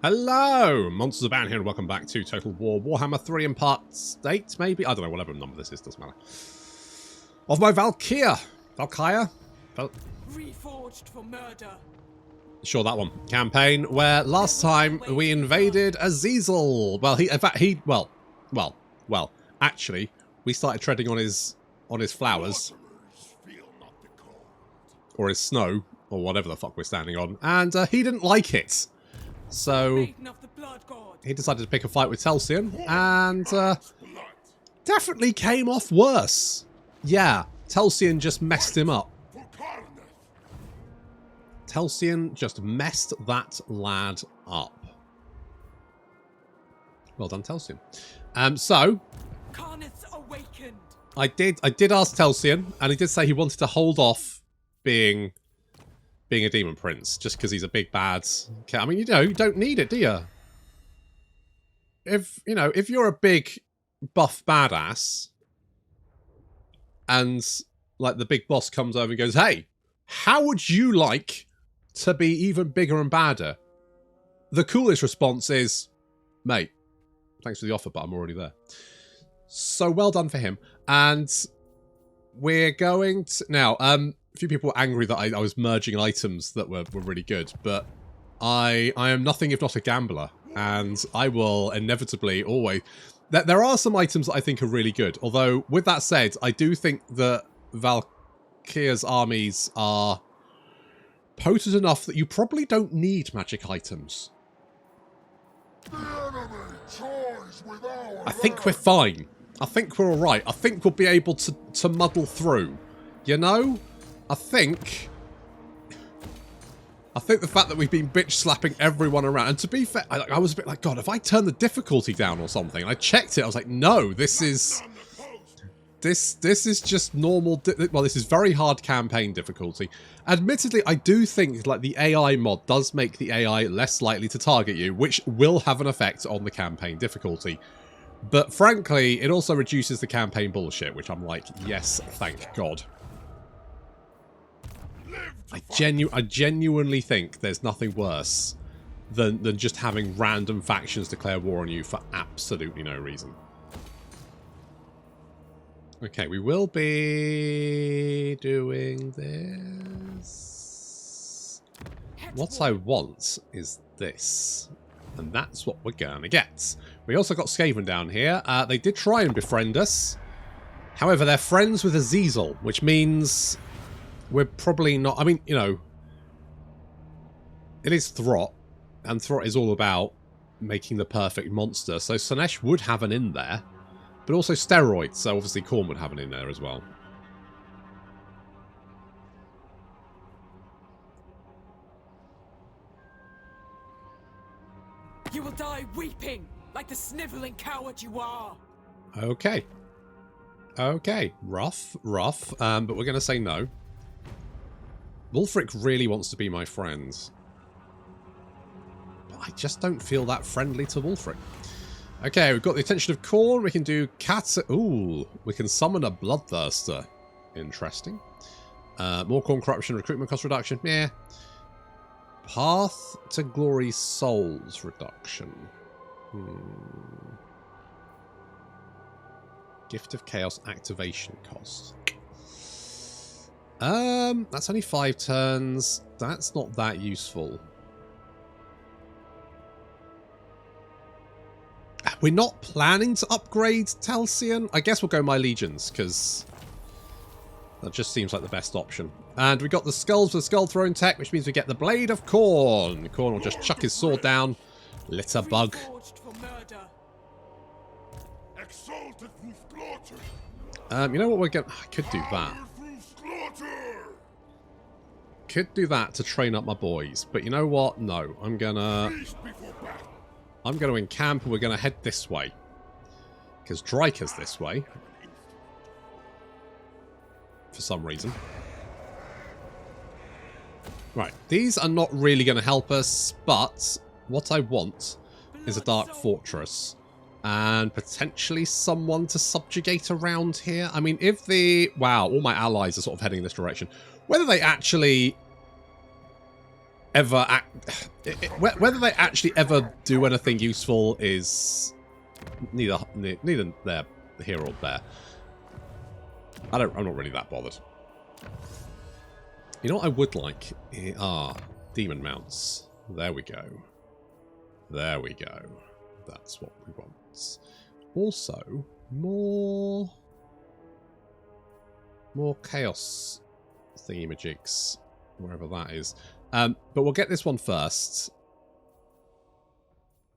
Hello! Monsters Abound here and welcome back to Total War Warhammer 3 in part 8, maybe? I don't know, whatever number this is, doesn't matter. Of my Valkia! Reforged for murder. Sure, that one. Campaign, where last time we invaded Azazel. Well, actually, we started treading on his flowers. Or his snow, or whatever the fuck we're standing on. And he didn't like it. So he decided to pick a fight with Telsion, and definitely came off worse. Yeah, Telsion just messed him up. Telsion just messed that lad up. Well done, Telsion. So I did ask Telsion, and he did say he wanted to hold off being a demon prince, just because he's a big bad. I mean, you don't need it, do you? If you're a big buff badass, and like the big boss comes over and goes, "Hey, how would you like to be even bigger and badder?" The coolest response is, "Mate, thanks for the offer, but I'm already there." So well done for him. And we're going to now. A few people were angry that I was merging items that were really good, but I am nothing if not a gambler, and I will inevitably always... There are some items that I think are really good, although, with that said, I do think that Valkyria's armies are potent enough that you probably don't need magic items. I think we're fine. I think we're alright. I think we'll be able to muddle through. You know? I think the fact that we've been bitch slapping everyone around, and to be fair, I was a bit like, God, if I turn the difficulty down or something, and I checked it, I was like, no, this is just normal. Well, this is very hard campaign difficulty. Admittedly, I do think like the AI mod does make the AI less likely to target you, which will have an effect on the campaign difficulty. But frankly, it also reduces the campaign bullshit, which I'm like, yes, thank God. I genuinely think there's nothing worse than just having random factions declare war on you for absolutely no reason. Okay, we will be doing this. What I want is this. And that's what we're gonna get. We also got Skaven down here. They did try and befriend us. However, they're friends with Azazel, which means... we're probably not... I mean, it is Throt, and Throt is all about making the perfect monster, so Slaanesh would have an in there, but also steroids, so obviously Khorne would have an in there as well. You will die weeping, like the sniveling coward you are. Okay. Okay. Rough. But we're going to say no. Wulfric really wants to be my friend. But I just don't feel that friendly to Wulfric. Okay, we've got the attention of Khorne. We can do cats. Ooh, we can summon a Bloodthirster. Interesting. More Khorne corruption, recruitment cost reduction. Yeah. Path to Glory Souls reduction. Gift of Chaos activation cost. That's only 5 turns. That's not that useful. We're not planning to upgrade Telsion. I guess we'll go My Legions, because that just seems like the best option. And we got the skulls for the skull throwing tech, which means we get the Blade of Khorne. Khorne will just chuck his sword down. Litter bug. You know what we're going to... I could do that. Could do that to train up my boys, but you know what? No, I'm gonna encamp and we're gonna head this way because Dryker's this way for some reason. Right, these are not really going to help us, but what I want is a Dark Fortress and potentially someone to subjugate around here. I mean, if the... wow, all my allies are sort of heading in this direction. Whether they actually ever whether they actually ever do anything useful is neither there here or there. I'm not really that bothered. You know what I would like are demon mounts. There we go. There we go. That's what we want. Also, more chaos thingamajigs, wherever that is. But we'll get this one first.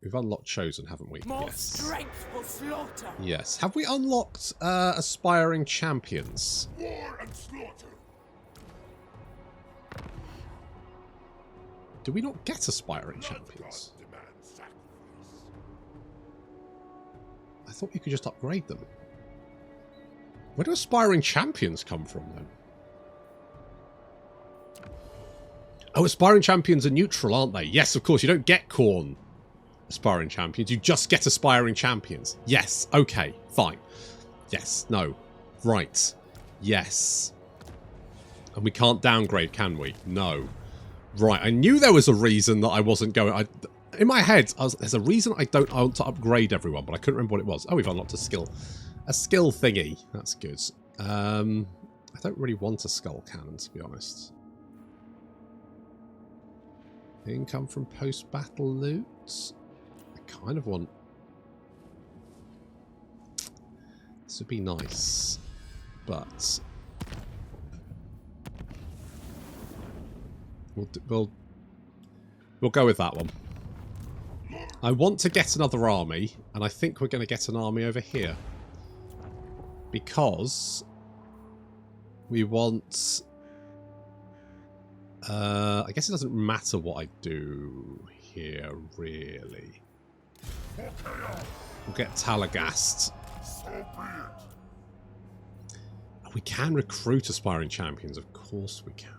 We've unlocked Chosen, haven't we? More Yes. strength for slaughter. Yes. Have we unlocked aspiring champions? War and slaughter. Do we not get aspiring champions? Demands sacrifice. I thought you could just upgrade them. Where do aspiring champions come from, then? Oh, aspiring champions are neutral, aren't they? Yes, of course. You don't get Khorne aspiring champions. You just get aspiring champions. Yes. Okay. Fine. Yes. No. Right. Yes. And we can't downgrade, can we? No. Right. I knew there was a reason that I wasn't going... in my head, there's a reason I want to upgrade everyone, but I couldn't remember what it was. Oh, we've unlocked a skill. A skill thingy. That's good. I don't really want a skull cannon, to be honest. Income from post-battle loot. I kind of want... this would be nice. But... We'll go with that one. I want to get another army, and I think we're going to get an army over here. Because we want... I guess it doesn't matter what I do here, really. We'll get Talagast. So be it. We can recruit aspiring champions, of course we can.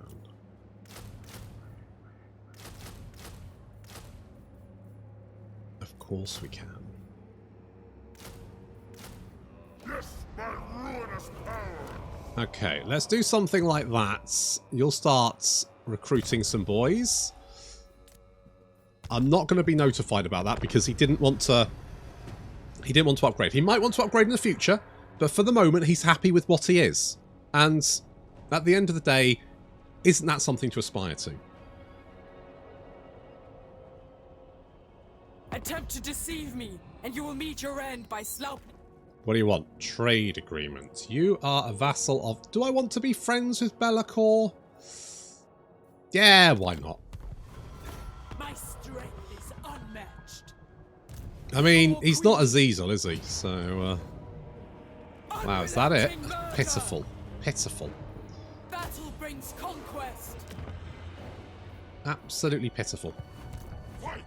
Of course we can. Yes, my ruinous power. Okay, let's do something like that. You'll start recruiting some boys. I'm not going to be notified about that because he didn't want to upgrade. He might want to upgrade in the future, but for the moment he's happy with what he is. And at the end of the day, isn't that something to aspire to? Attempt to deceive me, and you will meet your end by sloughing. What do you want? Trade agreement. You are a vassal of... do I want to be friends with Be'lakor? Yeah, why not? My strength is unmatched. I mean, he's not Azazel, is he? So, wow, is that it? Unrelenting murder. Pitiful. Pitiful. Battle brings conquest. Absolutely pitiful. Fight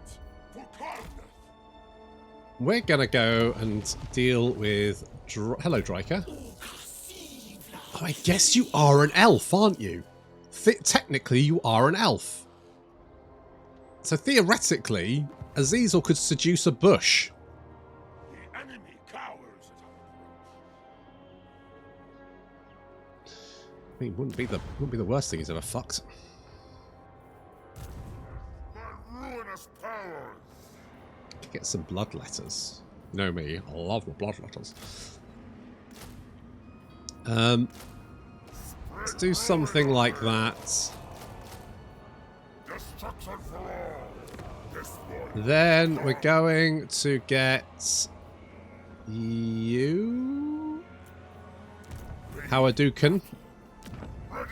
for Karnak. We're gonna go and deal with... hello, Dryker. Oh, I guess you are an elf, aren't you? Technically, you are an elf. So theoretically, Azazel could seduce a bush. The enemy cowers at our approach. I mean, wouldn't be the worst thing he's ever fucked. My ruinous powers. Could get some blood letters. You know me, I love my blood letters. Let's do something like that. Destruction for all. Destroy. Then we're going to get you, Hawadukan. Ready.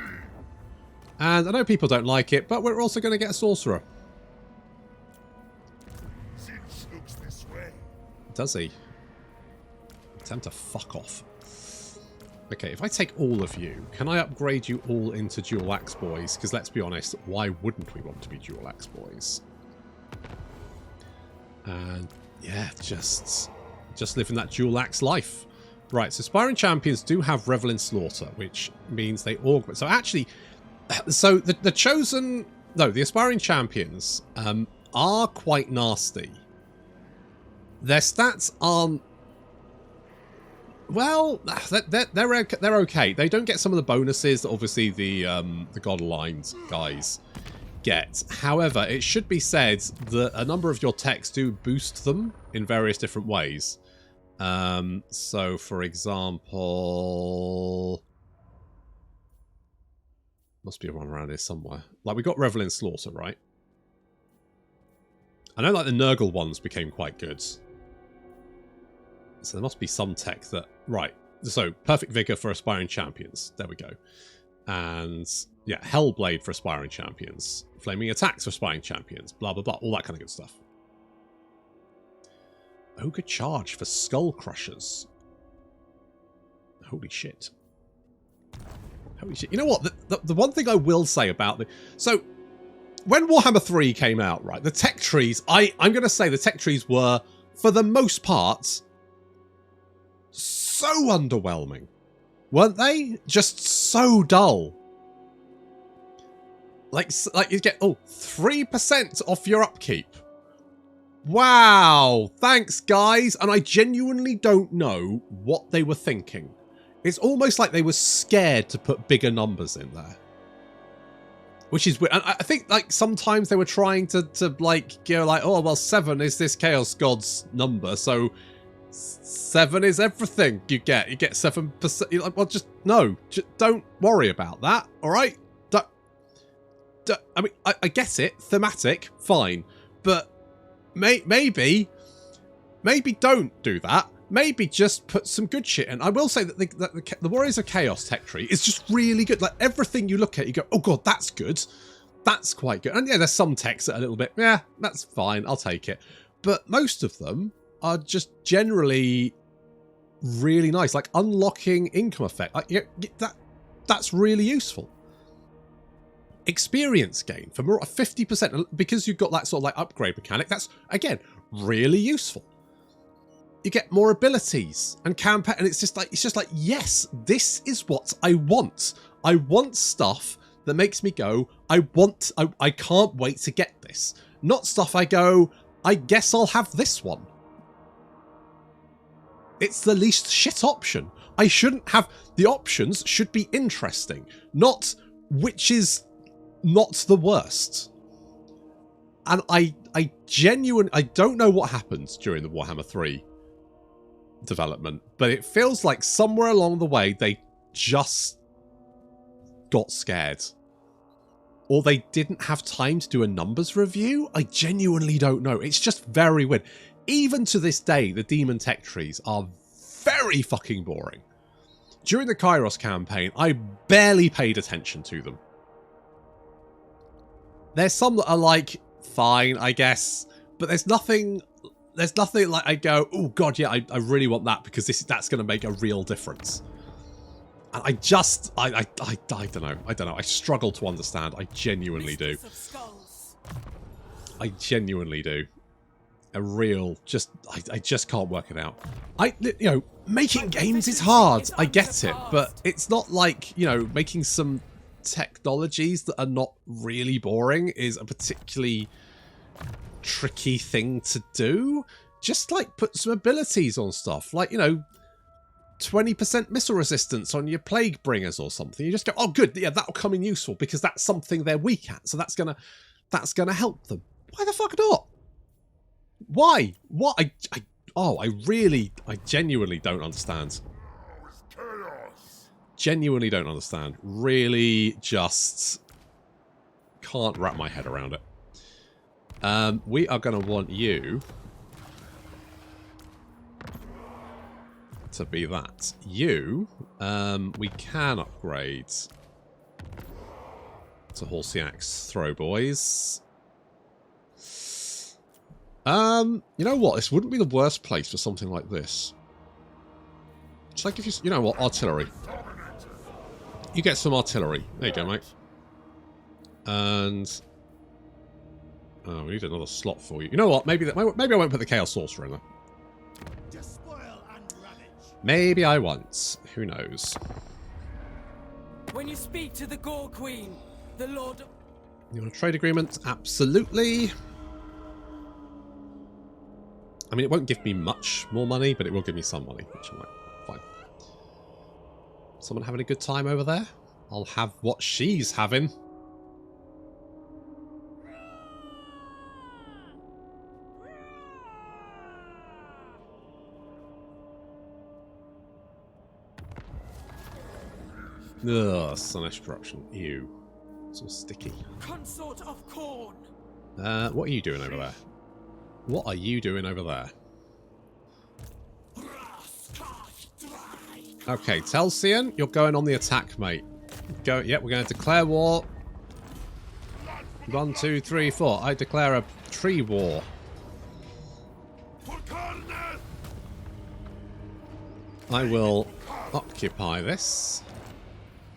And I know people don't like it, but we're also going to get a sorcerer. Since looks this way. Does he? Time to fuck off. Okay, if I take all of you, can I upgrade you all into dual axe boys? Because let's be honest, why wouldn't we want to be dual axe boys? And yeah, just living that dual axe life. Right, so aspiring champions do have Revel in Slaughter, which means they augment. So actually, so the chosen, no, the aspiring champions are quite nasty. Their stats aren't. Well, they're okay. They don't get some of the bonuses that obviously the God-aligned guys get. However, it should be said that a number of your techs do boost them in various different ways. So, for example... Must be one around here somewhere. Like, we got Revel in Slaughter, right? I know, like, the Nurgle ones became quite good. So there must be some tech that... Right. So, Perfect Vigor for Aspiring Champions. There we go. And, yeah, Hellblade for Aspiring Champions. Flaming Attacks for Aspiring Champions. Blah, blah, blah. All that kind of good stuff. Ogre Charge for Skull Crushers. Holy shit. Holy shit. You know what? The one thing I will say about the... So, when Warhammer 3 came out, right, the tech trees... I'm going to say the tech trees were, for the most part... so underwhelming, weren't they? Just so dull. Like you get 3% off your upkeep. Wow, thanks guys. And I genuinely don't know what they were thinking. It's almost like they were scared to put bigger numbers in there, which is weird. And I think like sometimes they were trying to like go like, oh well, 7 is this Chaos God's number, so 7 is everything you get. You get 7%. You're like, well, just no. Don't worry about that. All right. I mean, I get it. Thematic, fine, but maybe don't do that. Maybe just put some good shit in. I will say that the Warriors of Chaos tech tree is just really good. Like everything you look at, you go, oh god, that's good. That's quite good. And yeah, there's some techs that are a little bit, yeah, that's fine. I'll take it. But most of them are just generally really nice, like unlocking income effect. Like that's really useful. Experience gain for more 50% because you've got that sort of like upgrade mechanic. That's again really useful. You get more abilities and campaign, and it's just like yes, this is what I want. I want stuff that makes me go, I can't wait to get this. Not stuff I go, I guess I'll have this one. It's the least shit option. I shouldn't have... The options should be interesting, not which is not the worst. And I don't know what happened during the Warhammer 3 development, but it feels like somewhere along the way they just got scared. Or they didn't have time to do a numbers review? I genuinely don't know. It's just very weird. Even to this day, the Demon tech trees are very fucking boring. During the Kairos campaign, I barely paid attention to them. There's some that are like, fine, I guess. But there's nothing like I go, oh god, yeah, I really want that because that's going to make a real difference. And I don't know. I struggle to understand. I genuinely do. I genuinely do. A real, I just can't work it out. Making games is hard. I get it, but it's not like, making some technologies that are not really boring is a particularly tricky thing to do. Just like put some abilities on stuff, like 20% missile resistance on your plague bringers or something. You just go, oh good, yeah, that'll come in useful because that's something they're weak at, so that's gonna help them. Why the fuck not? Why? What? I genuinely don't understand. Genuinely don't understand. Really just can't wrap my head around it. We are going to want you to be that. You, we can upgrade to Horsey Axe Throw Boys. You know what? This wouldn't be the worst place for something like this. It's like if you know what? Artillery. You get some artillery. There you go, mate. And oh, we need another slot for you. You know what? Maybe I won't put the Chaos Sorcerer in there. Maybe I won't. Who knows? When you speak to the Gorequeen, the Lord... You want a trade agreement? Absolutely. I mean, it won't give me much more money, but it will give me some money, which I'm like, fine. Someone having a good time over there? I'll have what she's having. Ugh, Slaanesh corruption. Ew. It's all sticky. Consort of corn. What are you doing over there? What are you doing over there? Okay, Telsion, you're going on the attack, mate. Go. Yep, we're going to declare war. 1, 2, 3, 4. I declare a tree war. I will occupy this.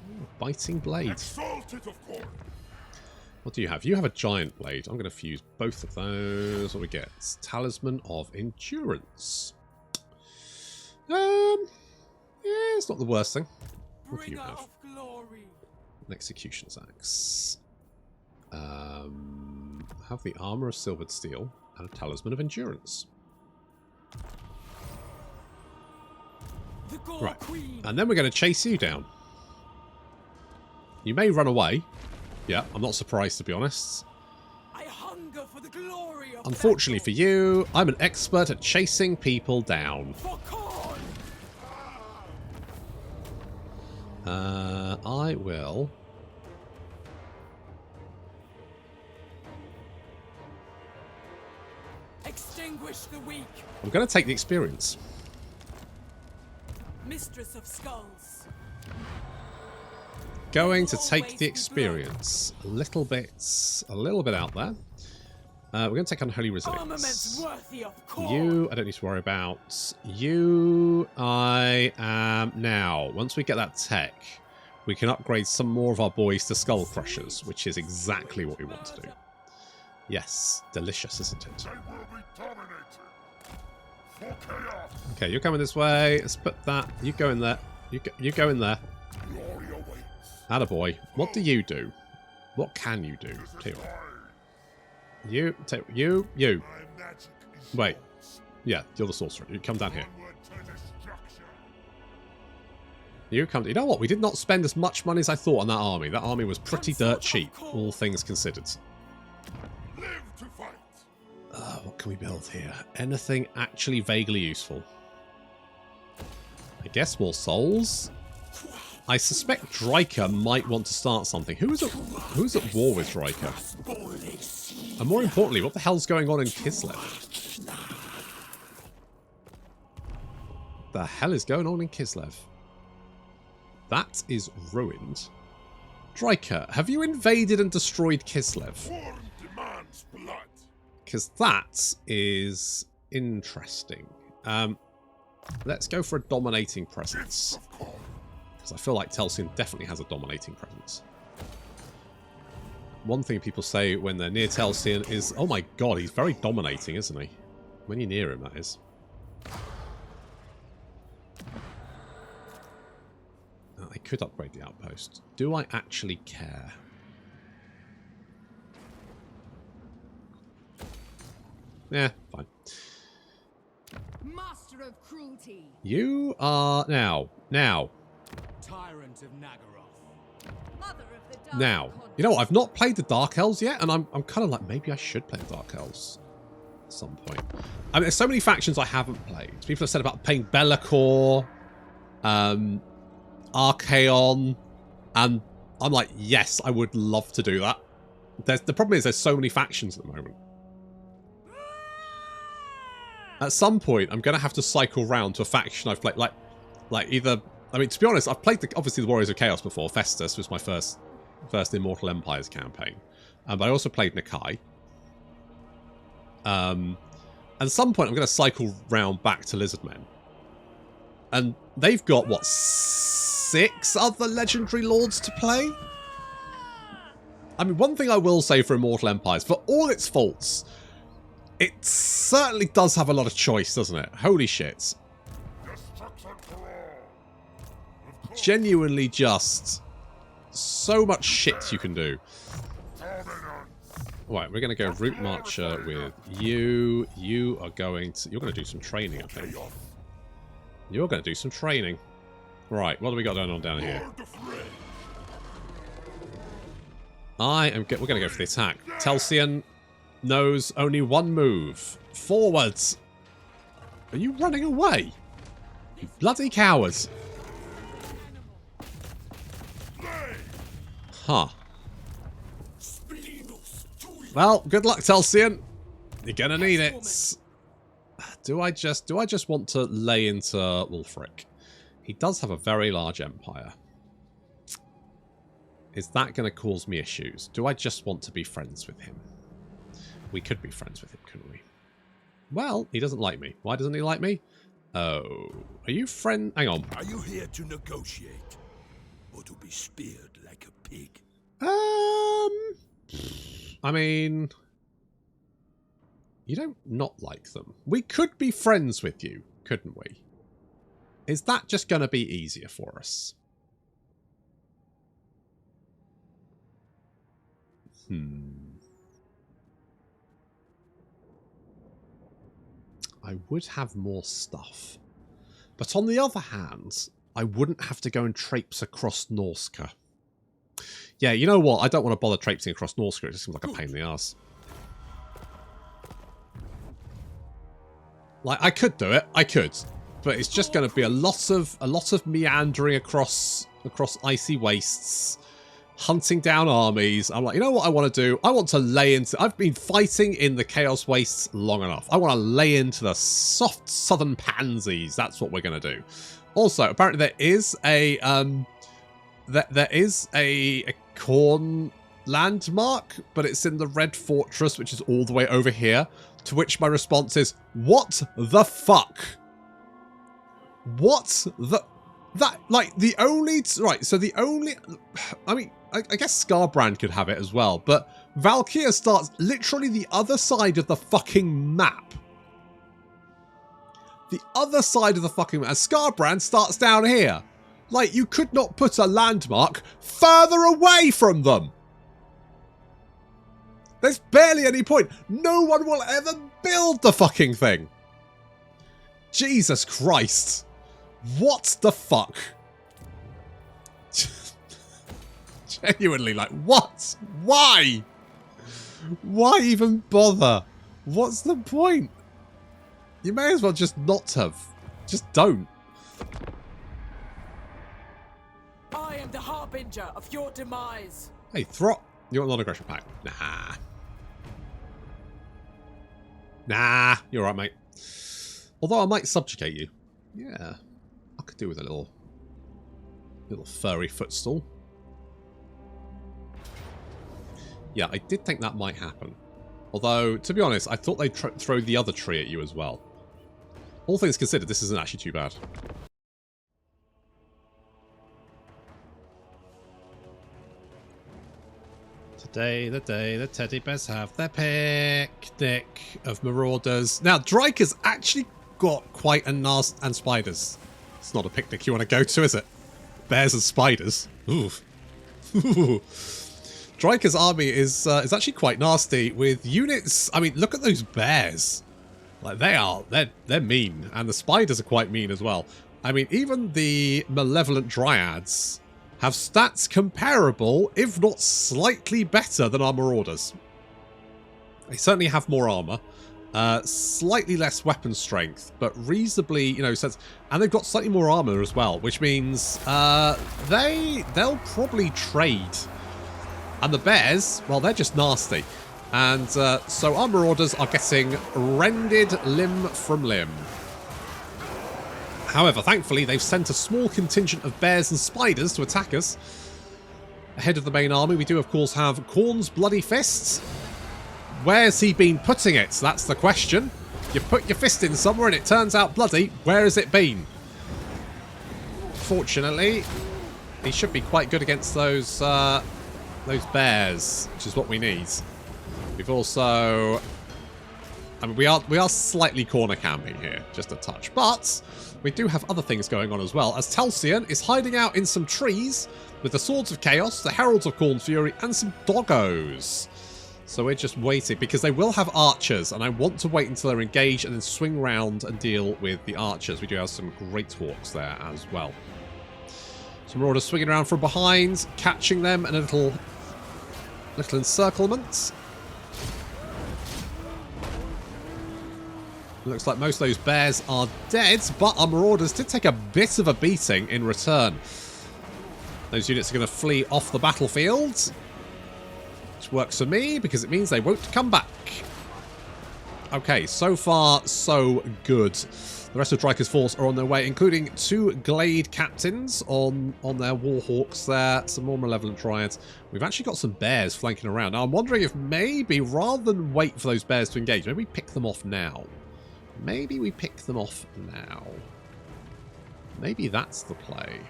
Ooh, biting blade. What do you have? You have a giant blade. I'm going to fuse both of those. What we get? It's Talisman of Endurance. Yeah, it's not the worst thing. What do you have? An Executioner's Axe. Have the Armor of Silvered Steel and a Talisman of Endurance. Right. And then we're going to chase you down. You may run away. Yeah, I'm not surprised, to be honest. I hunger for the glory of Unfortunately for you, I'm an expert at chasing people down. I will... Extinguish the weak. I'm going to take the experience. Mistress of Skulls. Going to take the experience. A little bit out there. We're going to take Unholy Resilience. You, I don't need to worry about. You, I am now. Once we get that tech, we can upgrade some more of our boys to Skull Crushers, which is exactly what we want to do. Yes, delicious, isn't it? Okay, you're coming this way. Let's put that. You go in there. You go in there. Attaboy. What do you do? What can you do? You take you. Wait. Yeah, you're the sorcerer. You come down here. You come. You know what? We did not spend as much money as I thought on that army. That army was pretty dirt cheap, all things considered. What can we build here? Anything actually vaguely useful? I guess more souls. I suspect Dryker might want to start something. Who's at war with Dryker? And more importantly, what the hell's going on in Kislev? The hell is going on in Kislev? That is ruined. Dryker, have you invaded and destroyed Kislev? Because that is interesting. Let's go for a dominating presence. Because I feel like Telsion definitely has a dominating presence. One thing people say when they're near Telsion is, oh my god, he's very dominating, isn't he? When you're near him, that is. I could upgrade the outpost. Do I actually care? Yeah, fine. Master of cruelty. You are now. Tyrant of Nagaroth. Mother of the dark Now. You know what? I've not played the Dark Elves yet, and I'm kind of like, maybe I should play the Dark Elves at some point. I mean, there's so many factions I haven't played. People have said about playing Be'lakor, Archaon, and I'm like, yes, I would love to do that. The problem is there's so many factions at the moment. At some point, I'm going to have to cycle round to a faction I've played, like either... I mean, to be honest, I've played, obviously, the Warriors of Chaos before. Festus was my first Immortal Empires campaign. But I also played Nakai. At some point, I'm going to cycle round back to Lizardmen. And they've got, what, 6 other Legendary Lords to play? I mean, one thing I will say for Immortal Empires, for all its faults... It certainly does have a lot of choice, doesn't it? Holy shit. Genuinely just so much shit you can do. Right, we're going to go Route Marcher with you. You are going to... You're going to do some training, I think. You're going to do some training. Right, what do we got going on down here? We're going to go for the attack. Telsion knows only one move. Forwards! Are you running away? You bloody cowards. Huh. Well, good luck, Telsion. You're gonna need it. Do I just want to lay into Wulfric? He does have a very large empire. Is that going to cause me issues? Do I just want to be friends with him? We could be friends with him, couldn't we? Well, he doesn't like me. Why doesn't he like me? Oh, are you friend? Hang on. Are you here to negotiate, or to be speared like a pig? I mean, you don't not like them. We could be friends with you, couldn't we? Is that just going to be easier for us? I would have more stuff. But on the other hand, I wouldn't have to go and traipse across Norska. Yeah, you know what? I don't want to bother traipsing across Norska. It just seems like a pain in the ass. Like, I could do it. I could. But it's just going to be a lot of meandering across icy wastes, hunting down armies. I'm like, you know what I want to do? I want to lay into... I've been fighting in the Chaos Wastes long enough. I want to lay into the soft southern pansies. That's what we're going to do. Also, apparently there is a Khorne landmark, but it's in the Red Fortress, which is all the way over here. To which my response is, what the fuck? What the... That, like, the only... Right, so the only... I mean, I guess Skarbrand could have it as well, but Valkia starts literally the other side of the fucking map. The other side of the fucking map. And Skarbrand starts down here. Like, you could not put a landmark further away from them. There's barely any point. No one will ever build the fucking thing. Jesus Christ. What the fuck? Genuinely, like, what? Why? Why even bother? What's the point? You may as well just not have. Just don't. I am the harbinger of your demise. Hey, Throt, you want a non-aggression pact? Nah. Nah, you're right, mate. Although I might subjugate you. Yeah. I could do with a little furry footstool. Yeah, I did think that might happen. Although, to be honest, I thought they'd throw the other tree at you as well. All things considered, this isn't actually too bad. Today, the day the teddy bears have their picnic of marauders. Now, Dryker's actually got quite a nasty... And spiders. It's not a picnic you want to go to, is it? Bears and spiders. Oof. Dryker's army is actually quite nasty with units. I mean, look at those bears. Like, they're mean. And the spiders are quite mean as well. I mean, even the malevolent dryads have stats comparable, if not slightly better than our marauders. They certainly have more armor. Slightly less weapon strength, but reasonably, you know, sense. And they've got slightly more armor as well, which means they'll probably trade. And the bears, well, they're just nasty. And so our marauders are getting rended limb from limb. However, thankfully, they've sent a small contingent of bears and spiders to attack us. Ahead of the main army, we do, of course, have Khorne's bloody fists. Where's he been putting it? That's the question. You put your fist in somewhere and it turns out bloody. Where has it been? Fortunately, he should be quite good against those bears, which is what we need. We've also... I mean, we are slightly corner camping here, just a touch. But we do have other things going on as well, as Telsion is hiding out in some trees with the Swords of Chaos, the Heralds of Khorne's Fury, and some doggos. So we're just waiting, because they will have archers, and I want to wait until they're engaged and then swing round and deal with the archers. We do have some great hawks there as well. Some marauders swinging around from behind, catching them in a little encirclement. Looks like most of those bears are dead, but our marauders did take a bit of a beating in return. Those units are going to flee off the battlefield. Which works for me, because it means they won't come back. Okay, so far, so good. The rest of Dryker's force are on their way, including 2 Glade captains on their Warhawks there. Some more Malevolent Dryads. We've actually got some bears flanking around. Now, I'm wondering if maybe, rather than wait for those bears to engage, maybe we pick them off now. Maybe we pick them off now. Maybe that's the play.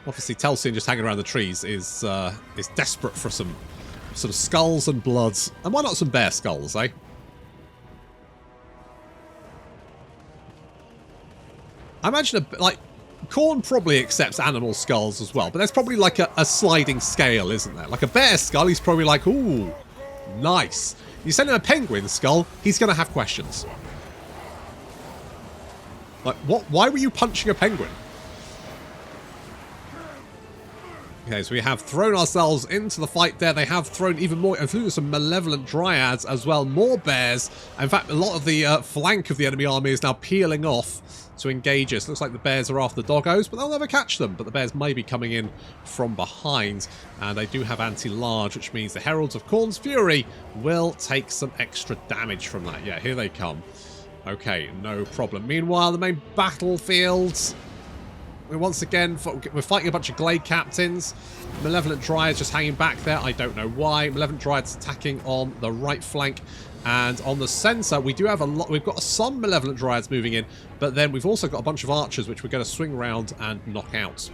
Obviously, Telsion just hanging around the trees is desperate for some skulls and bloods. And why not some bear skulls, eh? I imagine, like, Khorne probably accepts animal skulls as well, but there's probably like a sliding scale, isn't there? Like a bear skull, he's probably like, ooh, nice. You send him a penguin skull, he's going to have questions. Like, what? Why were you punching a penguin? Okay, so we have thrown ourselves into the fight there. They have thrown even more, including some Malevolent Dryads as well. More bears. In fact, a lot of the flank of the enemy army is now peeling off to engage us. Looks like the bears are after the doggos, but they'll never catch them. But the bears may be coming in from behind. And they do have anti-large, which means the Heralds of Khorne's Fury will take some extra damage from that. Yeah, here they come. Okay, no problem. Meanwhile, the main battlefield... Once again, we're fighting a bunch of Glade captains. Malevolent Dryads just hanging back there. I don't know why. Malevolent Dryads attacking on the right flank. And on the centre, we do have a lot. We've got some Malevolent Dryads moving in. But then we've also got a bunch of archers, which we're going to swing around and knock out.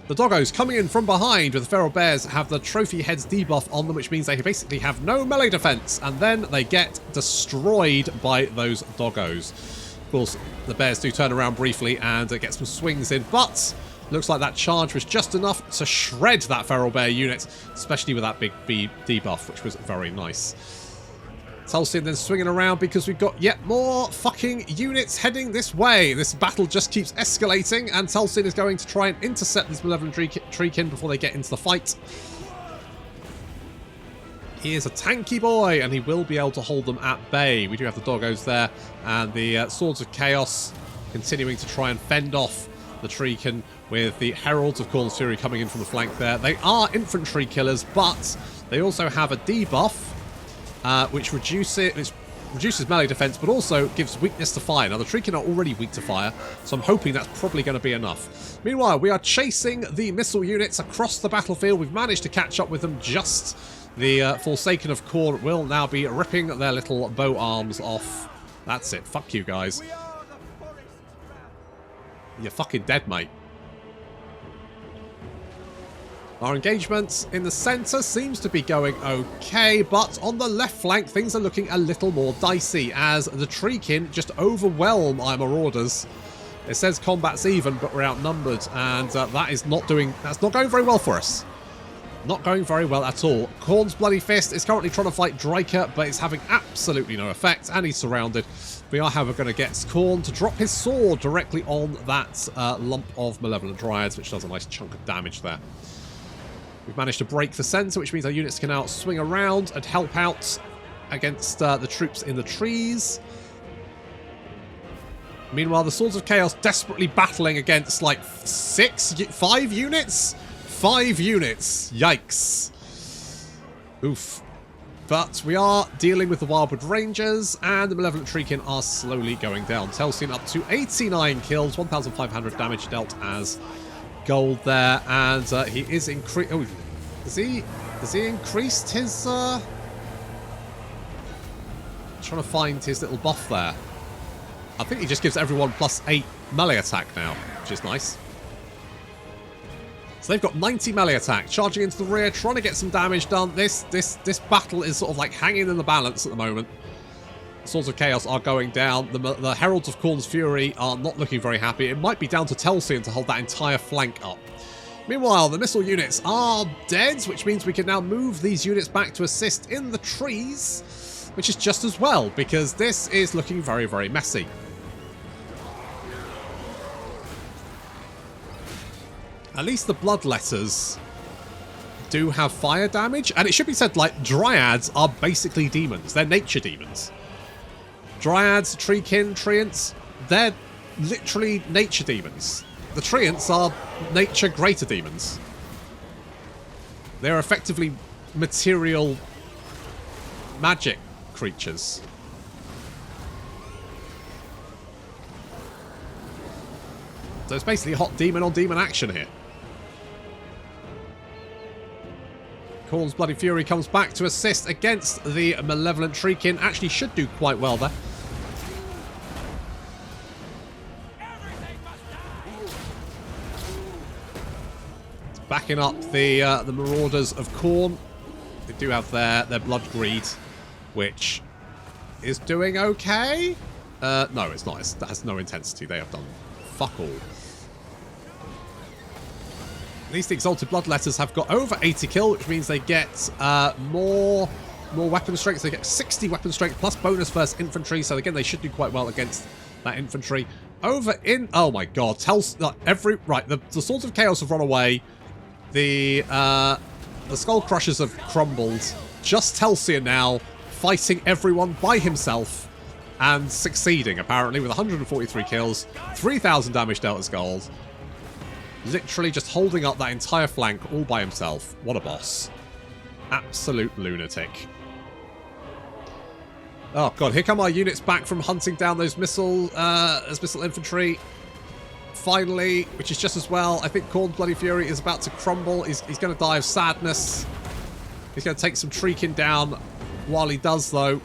The doggos coming in from behind with the feral bears have the trophy heads debuff on them, which means they basically have no melee defense. And then they get destroyed by those doggos. Of course, the bears do turn around briefly and get some swings in, but looks like that charge was just enough to shred that feral bear unit, especially with that big debuff, which was very nice. Telsion then swinging around because we've got yet more fucking units heading this way. This battle just keeps escalating, and Telsion is going to try and intercept this Malevolent Treekin before they get into the fight. He is a tanky boy, and he will be able to hold them at bay. We do have the doggos there, and the Swords of Chaos continuing to try and fend off the Treekin, with the Heralds of Khorne's Fury coming in from the flank there. They are infantry killers, but they also have a debuff, which reduces melee defense, but also gives weakness to fire. Now, the Treekin are already weak to fire, so I'm hoping that's probably going to be enough. Meanwhile, we are chasing the missile units across the battlefield. We've managed to catch up with them just... The Forsaken of Khorne will now be ripping their little bow arms off. That's it. Fuck you guys. You're fucking dead, mate. Our engagement in the centre seems to be going okay, but on the left flank things are looking a little more dicey as the Treekin just overwhelm our Marauders. It says combat's even, but we're outnumbered, and that's not going very well for us. Not going very well at all. Khorne's Bloody Fist is currently trying to fight Dryker, but it's having absolutely no effect, and he's surrounded. We are, however, going to get Khorne to drop his sword directly on that lump of Malevolent Dryads, which does a nice chunk of damage there. We've managed to break the centre, which means our units can now swing around and help out against the troops in the trees. Meanwhile, the Swords of Chaos desperately battling against, like, 5 units? 5 units. Yikes. Oof. But we are dealing with the Wildwood Rangers, and the Malevolent Treekin are slowly going down. Telsion up to 89 kills, 1,500 damage dealt as gold there, and he is increased. Oh, has he increased his? Trying to find his little buff there. I think he just gives everyone +8 melee attack now, which is nice. So they've got 90 melee attack, charging into the rear, trying to get some damage done. This battle is sort of like hanging in the balance at the moment. The Swords of Chaos are going down. The Heralds of Khorne's Fury are not looking very happy. It might be down to Telsion to hold that entire flank up. Meanwhile, the missile units are dead, which means we can now move these units back to assist in the trees, which is just as well, because this is looking very, very messy. At least the Bloodletters do have fire damage. And it should be said, like, Dryads are basically demons. They're nature demons. Dryads, Treekin, Treants, they're literally nature demons. The Treants are nature greater demons. They're effectively material magic creatures. So it's basically hot demon on demon action here. Khorne's Bloody Fury comes back to assist against the Malevolent Shriekin. Actually should do quite well there. Backing up the Marauders of Khorne. They do have their Blood Greed, which is doing okay. No, it's not. That has no intensity. They have done fuck all. These Exalted Bloodletters have got over 80 kill, which means they get more weapon strength. They get 60 weapon strength plus bonus versus infantry. So again, they should do quite well against that infantry. Over in, oh my god, the Swords of Chaos have run away. The Skull Crushers have crumbled. Just Telsion now fighting everyone by himself and succeeding apparently with 143 kills, 3,000 damage dealt as gold. Literally just holding up that entire flank all by himself. What a boss. Absolute lunatic. Oh god, here come our units back from hunting down those missile infantry. Finally, which is just as well. I think Khorne's Bloody Fury is about to crumble. He's going to die of sadness. He's going to take some Treekin down while he does, though.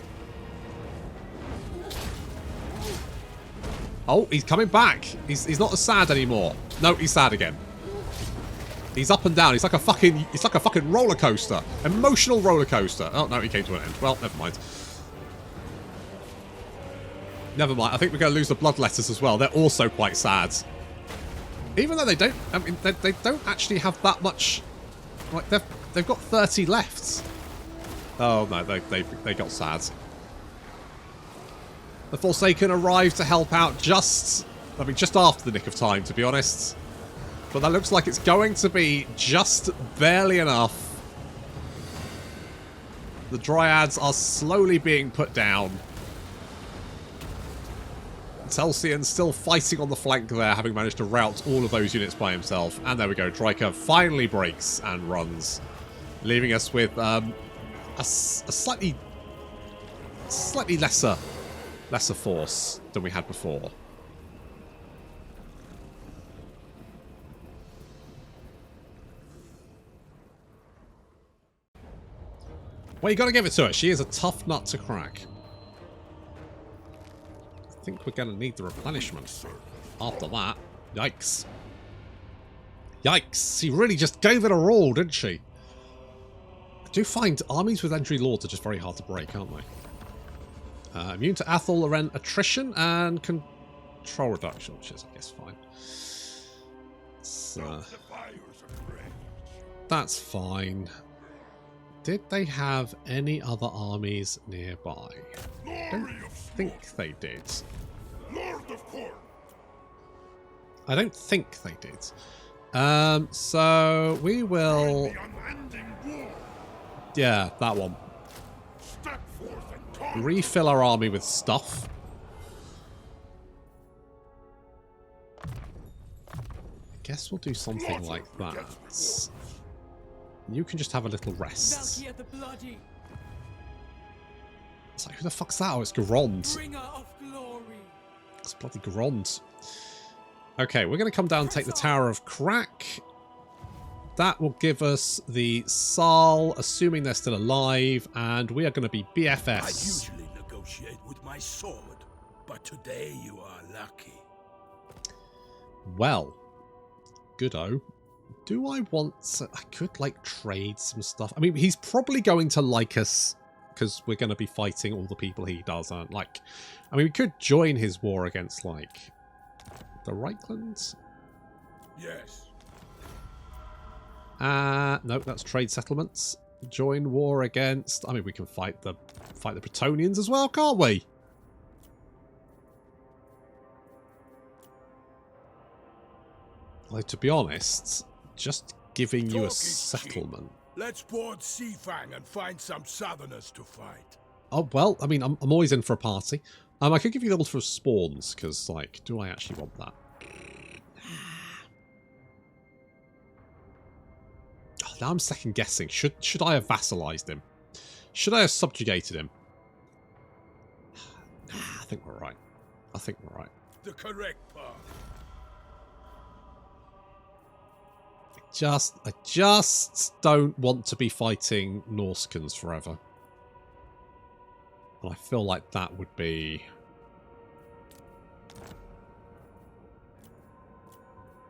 Oh, he's coming back. He's not as sad anymore. No, he's sad again. He's up and down. It's like a fucking roller coaster. Emotional roller coaster. Oh no, he came to an end. Well, never mind. Never mind. I think we're going to lose the Bloodletters as well. They're also quite sad. Even though they don't, I mean, they don't actually have that much. Like they've got 30 left. Oh no, they got sad. The Forsaken arrived to help out just after the nick of time, to be honest. But that looks like it's going to be just barely enough. The Dryads are slowly being put down. Telsion still fighting on the flank there, having managed to rout all of those units by himself. And there we go, Dryker finally breaks and runs, leaving us with a slightly lesser force than we had before. Well, you got to give it to her. She is a tough nut to crack. I think we're going to need the replenishment after that. Yikes. Yikes. She really just gave it a roll, didn't she? I do find armies with entry lords are just very hard to break, aren't they? Immune to Athel, Loren, Attrition, and control reduction, which is, I guess, fine. So, that's fine. Did they have any other armies nearby? I don't think they did. I don't think they did. So we will... Yeah, that one. Refill our army with stuff. I guess we'll do something like that. You can just have a little rest. Valkia the Bloody. It's like, who the fuck's that? Oh, it's Garond. Bringer of glory. It's bloody Garond. Okay, we're going to come down and take the Tower of Crack. That will give us the Saal, assuming they're still alive, and we are going to be BFFs. I usually negotiate with my sword, but today you are lucky. Well, good-o. Do I want to... I could, like, trade some stuff. I mean, he's probably going to like us because we're going to be fighting all the people he doesn't like. I mean, we could join his war against, like, the Reichlands. Yes. No, that's trade settlements. Join war against... I mean, we can fight the Bretonnians as well, can't we? Like, to be honest, just giving you a settlement. Let's board Seafang and find some southerners to fight. Oh, well, I mean, I'm always in for a party. I could give you the Altar of Spawns, because, like, do I actually want that? Oh, now I'm second guessing. Should I have vassalized him? Should I have subjugated him? I think we're right. I think we're right. The correct path. I just don't want to be fighting Norskans forever. And I feel like that would be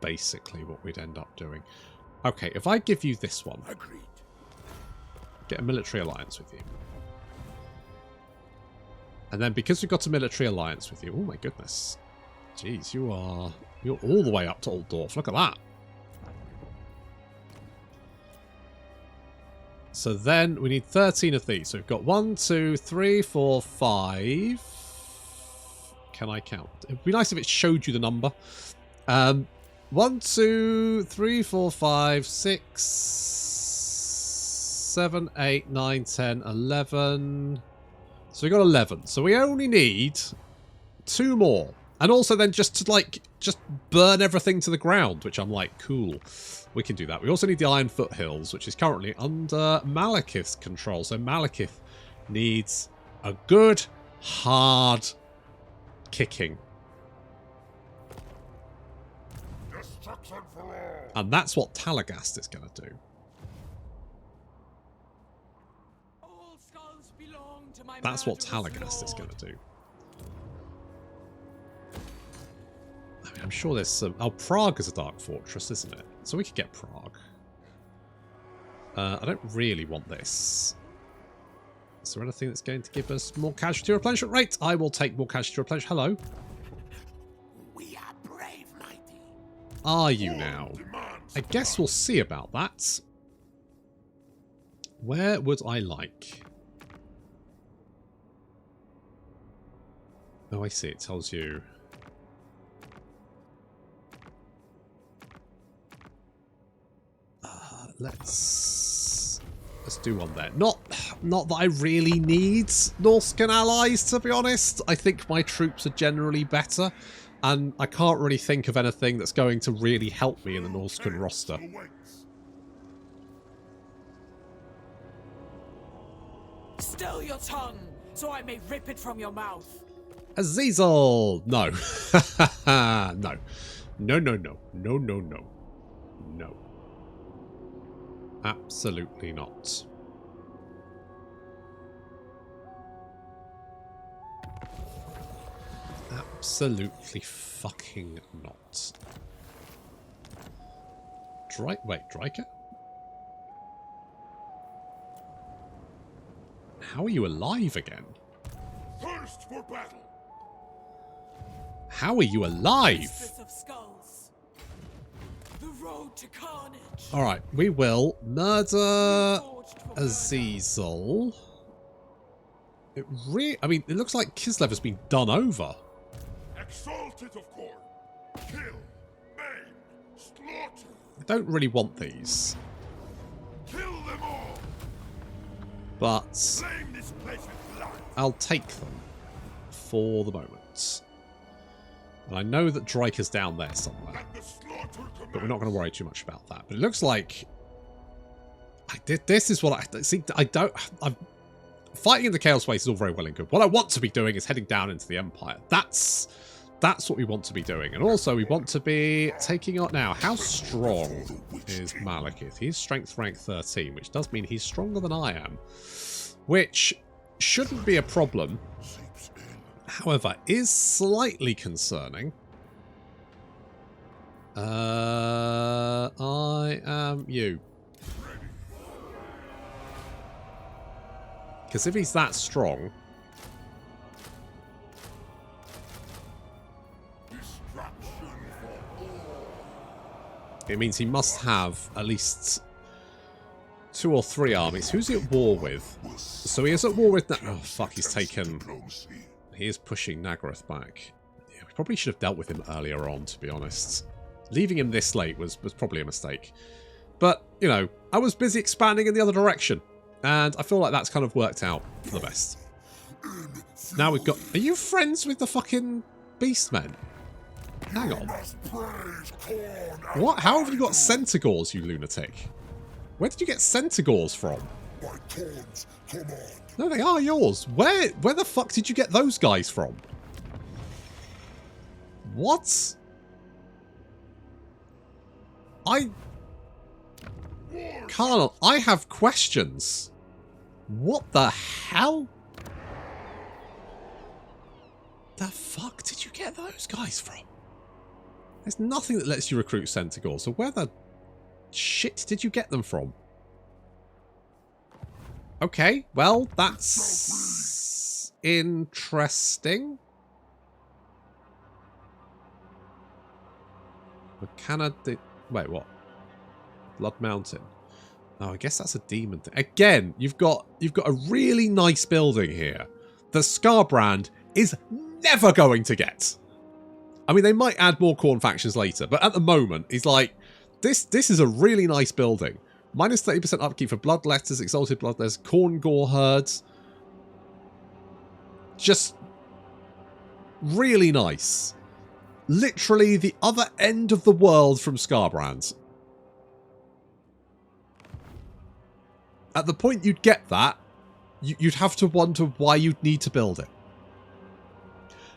basically what we'd end up doing. Okay, if I give you this one, Agreed. get a military alliance with you. And then because we've got a military alliance with you, oh my goodness. Jeez, you're all the way up to Altdorf. Look at that. So then we need 13 of these. So we've got 1, 2, 3, 4, 5. Can I count? It'd be nice if it showed you the number. 1, 2, 3, 4, 5, 6, 7, 8, 9, 10, 11. So we got 11. So we only need 2 more. And also then just to just burn everything to the ground, which I'm like, cool. We can do that. We also need the Iron Foothills, which is currently under Malekith's control. So Malekith needs a good, hard kicking. Destruction for all. And that's what Talagast is going to do. All skulls belong to my That's what murderous Talagast is lord. going to do. I mean, I'm sure there's some... Oh, Prague is a dark fortress, isn't it? So we could get Prague. I don't really want this. Is there anything that's going to give us more casualty replenishment rate? I will take more casualty replenishment. Hello. We are brave, mighty. Are you now? I guess we'll see about that. Where would I like? Oh, I see. It tells you... Let's do one there. Not that I really need Norscan allies, to be honest. I think my troops are generally better, and I can't really think of anything that's going to really help me in the Norscan roster. Still your tongue, so I may rip it from your mouth. Azazel! No. No. No, no, no. No, no, no. No. Absolutely not. Absolutely fucking not. Wait, Dryker? How are you alive again? Thirst for battle. How are you alive? Mistress of skulls. The road to carnage. Alright, we will murder Forged for Azazel. I mean, it looks like Kislev has been done over. Exalted of Kor. Kill. Maim. Slaughter. I don't really want these, Kill them all. but Flame this place with blood. I'll take them for the moment. And I know that Dryker's down there somewhere, Let the slaughter commence. but we're not going to worry too much about that. But it looks like this is what I see. I'm fighting in the Chaos Waste is all very well and good. What I want to be doing is heading down into the Empire. That's what we want to be doing. And also we want to be taking on... Now, how strong is Malekith? He's strength rank 13, which does mean he's stronger than I am, which shouldn't be a problem. However, is slightly concerning. I am you. Because if he's that strong... It means he must have at least 2 or 3 armies. Who's he at war with? So he is at war with... Oh, fuck, he's taken... He is pushing Nagarath back. Yeah, we probably should have dealt with him earlier on, to be honest. Leaving him this late was probably a mistake. But, you know, I was busy expanding in the other direction. And I feel like that's kind of worked out for the best. Now we've got... Are you friends with the fucking Beastmen? Hang on. What? How have you got Centaurs, you lunatic? Where did you get Centaurs from? No, they are yours. Where the fuck did you get those guys from? What? Karnak, I have questions. What the hell? The fuck did you get those guys from? There's nothing that lets you recruit Centaurs, so where the shit did you get them from? Okay, well, that's interesting. Wait, what? Blood Mountain. Oh, I guess that's a demon thing. Again, you've got a really nice building here that Scarbrand is never going to get. I mean, they might add more Khorne factions later, but at the moment, he's like, this is a really nice building. Minus 30% upkeep for Bloodletters, Exalted Bloodletters, Khorne Gore Herds. Just really nice. Literally the other end of the world from Scarbrand. At the point you'd get that, you'd have to wonder why you'd need to build it.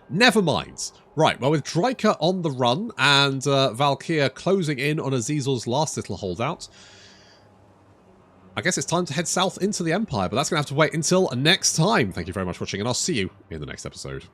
Never mind. Right, well, with Dryka on the run and Valkia closing in on Azazel's last little holdout, I guess it's time to head south into the Empire, but that's going to have to wait until next time. Thank you very much for watching, and I'll see you in the next episode.